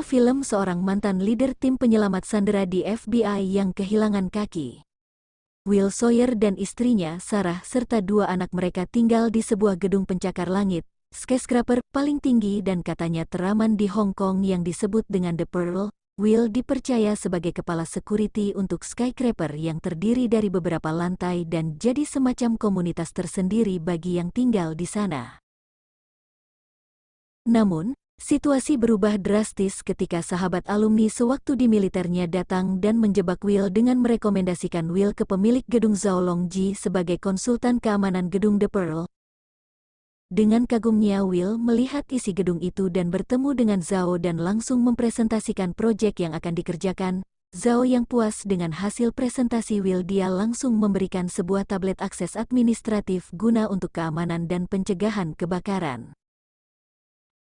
Sebuah film seorang mantan leader tim penyelamat sandera di FBI yang kehilangan kaki. Will Sawyer dan istrinya, Sarah, serta dua anak mereka tinggal di sebuah gedung pencakar langit, skyscraper paling tinggi dan katanya teraman di Hong Kong yang disebut dengan The Pearl. Will dipercaya sebagai kepala security untuk skyscraper yang terdiri dari beberapa lantai dan jadi semacam komunitas tersendiri bagi yang tinggal di sana. Namun, situasi berubah drastis ketika sahabat alumni sewaktu di militernya datang dan menjebak Will dengan merekomendasikan Will ke pemilik gedung Zhao Longji sebagai konsultan keamanan gedung The Pearl. Dengan kagumnya Will melihat isi gedung itu dan bertemu dengan Zhao dan langsung mempresentasikan proyek yang akan dikerjakan. Zhao yang puas dengan hasil presentasi Will, dia langsung memberikan sebuah tablet akses administratif guna untuk keamanan dan pencegahan kebakaran.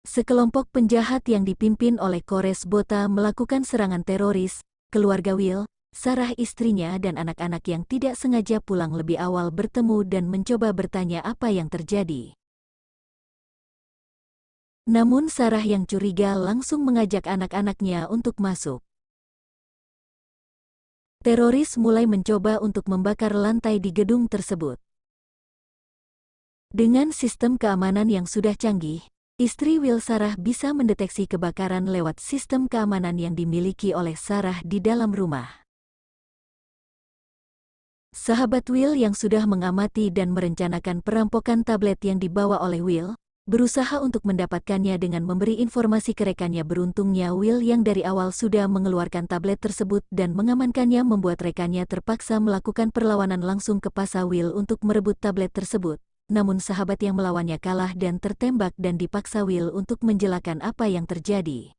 Sekelompok penjahat yang dipimpin oleh Kores Botha melakukan serangan teroris. Keluarga Will, Sarah istrinya dan anak-anak yang tidak sengaja pulang lebih awal bertemu dan mencoba bertanya apa yang terjadi. Namun Sarah yang curiga langsung mengajak anak-anaknya untuk masuk. Teroris mulai mencoba untuk membakar lantai di gedung tersebut. Dengan sistem keamanan yang sudah canggih, istri Will, Sarah, bisa mendeteksi kebakaran lewat sistem keamanan yang dimiliki oleh Sarah di dalam rumah. Sahabat Will yang sudah mengamati dan merencanakan perampokan tablet yang dibawa oleh Will, berusaha untuk mendapatkannya dengan memberi informasi ke rekannya. Beruntungnya Will yang dari awal sudah mengeluarkan tablet tersebut dan mengamankannya membuat rekannya terpaksa melakukan perlawanan langsung ke paksa Will untuk merebut tablet tersebut. Namun sahabat yang melawannya kalah dan tertembak dan dipaksa Will untuk menjelaskan apa yang terjadi.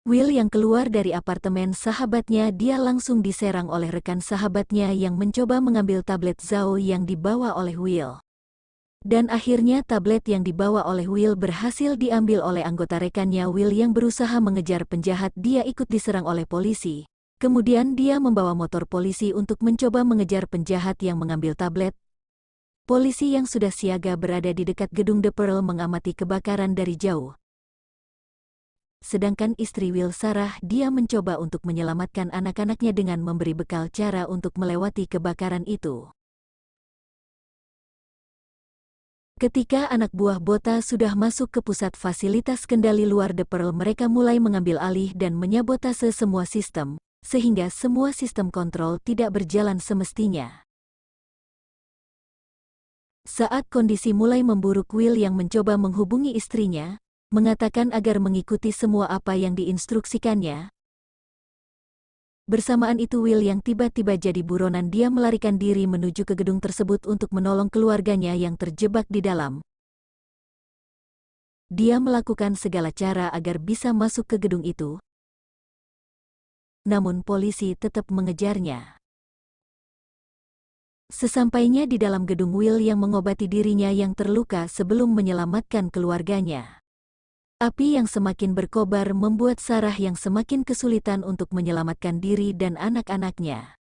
Will yang keluar dari apartemen sahabatnya, dia langsung diserang oleh rekan sahabatnya yang mencoba mengambil tablet Zhao yang dibawa oleh Will. Dan akhirnya tablet yang dibawa oleh Will berhasil diambil oleh anggota rekannya. Will yang berusaha mengejar penjahat, dia ikut diserang oleh polisi. Kemudian dia membawa motor polisi untuk mencoba mengejar penjahat yang mengambil tablet. Polisi yang sudah siaga berada di dekat gedung The Pearl mengamati kebakaran dari jauh. Sedangkan istri Will, Sarah, dia mencoba untuk menyelamatkan anak-anaknya dengan memberi bekal cara untuk melewati kebakaran itu. Ketika anak buah Botha sudah masuk ke pusat fasilitas kendali luar The Pearl, mereka mulai mengambil alih dan menyabotase semua sistem, sehingga semua sistem kontrol tidak berjalan semestinya. Saat kondisi mulai memburuk, Will yang mencoba menghubungi istrinya, mengatakan agar mengikuti semua apa yang diinstruksikannya. Bersamaan itu Will yang tiba-tiba jadi buronan, dia melarikan diri menuju ke gedung tersebut untuk menolong keluarganya yang terjebak di dalam. Dia melakukan segala cara agar bisa masuk ke gedung itu. Namun polisi tetap mengejarnya. Sesampainya di dalam gedung, Will yang mengobati dirinya yang terluka sebelum menyelamatkan keluarganya. Api yang semakin berkobar membuat Sarah yang semakin kesulitan untuk menyelamatkan diri dan anak-anaknya.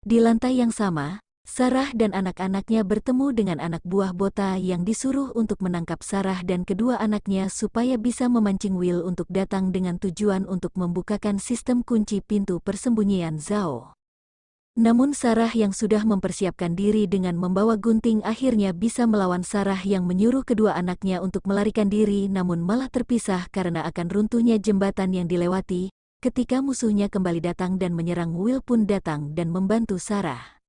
Di lantai yang sama, Sarah dan anak-anaknya bertemu dengan anak buah Botha yang disuruh untuk menangkap Sarah dan kedua anaknya supaya bisa memancing Will untuk datang dengan tujuan untuk membukakan sistem kunci pintu persembunyian Zhao. Namun Sarah yang sudah mempersiapkan diri dengan membawa gunting akhirnya bisa melawan Sarah yang menyuruh kedua anaknya untuk melarikan diri, namun malah terpisah karena akan runtuhnya jembatan yang dilewati. Ketika musuhnya kembali datang dan menyerang, Will pun datang dan membantu Sarah.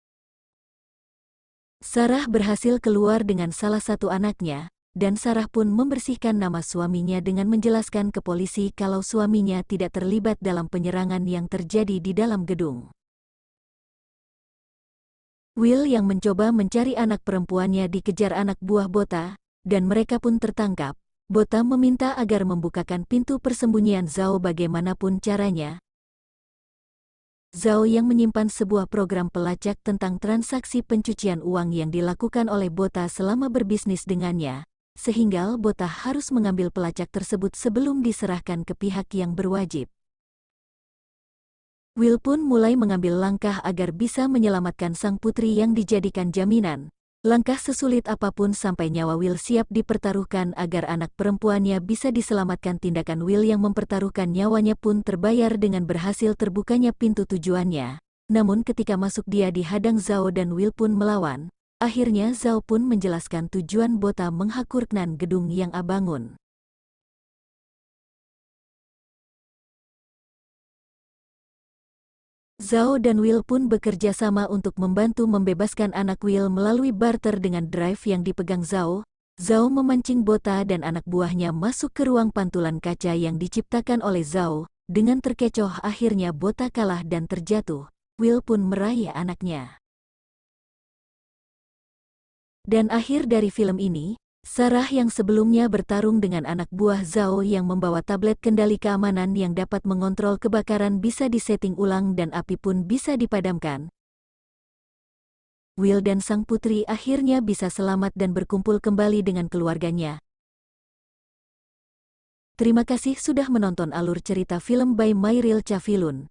Sarah berhasil keluar dengan salah satu anaknya, dan Sarah pun membersihkan nama suaminya dengan menjelaskan ke polisi kalau suaminya tidak terlibat dalam penyerangan yang terjadi di dalam gedung. Will yang mencoba mencari anak perempuannya dikejar anak buah Botha, dan mereka pun tertangkap. Botha meminta agar membukakan pintu persembunyian Zhao bagaimanapun caranya. Zhao yang menyimpan sebuah program pelacak tentang transaksi pencucian uang yang dilakukan oleh Botha selama berbisnis dengannya, sehingga Botha harus mengambil pelacak tersebut sebelum diserahkan ke pihak yang berwajib. Will pun mulai mengambil langkah agar bisa menyelamatkan sang putri yang dijadikan jaminan. Langkah sesulit apapun sampai nyawa Will siap dipertaruhkan agar anak perempuannya bisa diselamatkan. Tindakan Will yang mempertaruhkan nyawanya pun terbayar dengan berhasil terbukanya pintu tujuannya. Namun ketika masuk dia dihadang Zhao dan Will pun melawan. Akhirnya Zhao pun menjelaskan tujuan Bota menghancurkan gedung yang abangun. Zhao dan Will pun bekerja sama untuk membantu membebaskan anak Will melalui barter dengan drive yang dipegang Zhao. Zhao memancing Bota dan anak buahnya masuk ke ruang pantulan kaca yang diciptakan oleh Zhao. Dengan terkecoh akhirnya Bota kalah dan terjatuh. Will pun meraih anaknya. Dan akhir dari film ini, Sarah yang sebelumnya bertarung dengan anak buah Zhao yang membawa tablet kendali keamanan yang dapat mengontrol kebakaran bisa disetting ulang dan api pun bisa dipadamkan. Will dan sang putri akhirnya bisa selamat dan berkumpul kembali dengan keluarganya. Terima kasih sudah menonton alur cerita film by Mairil Chavilun.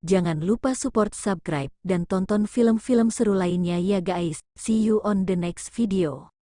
Jangan lupa support, subscribe, dan tonton film-film seru lainnya ya guys. See you on the next video.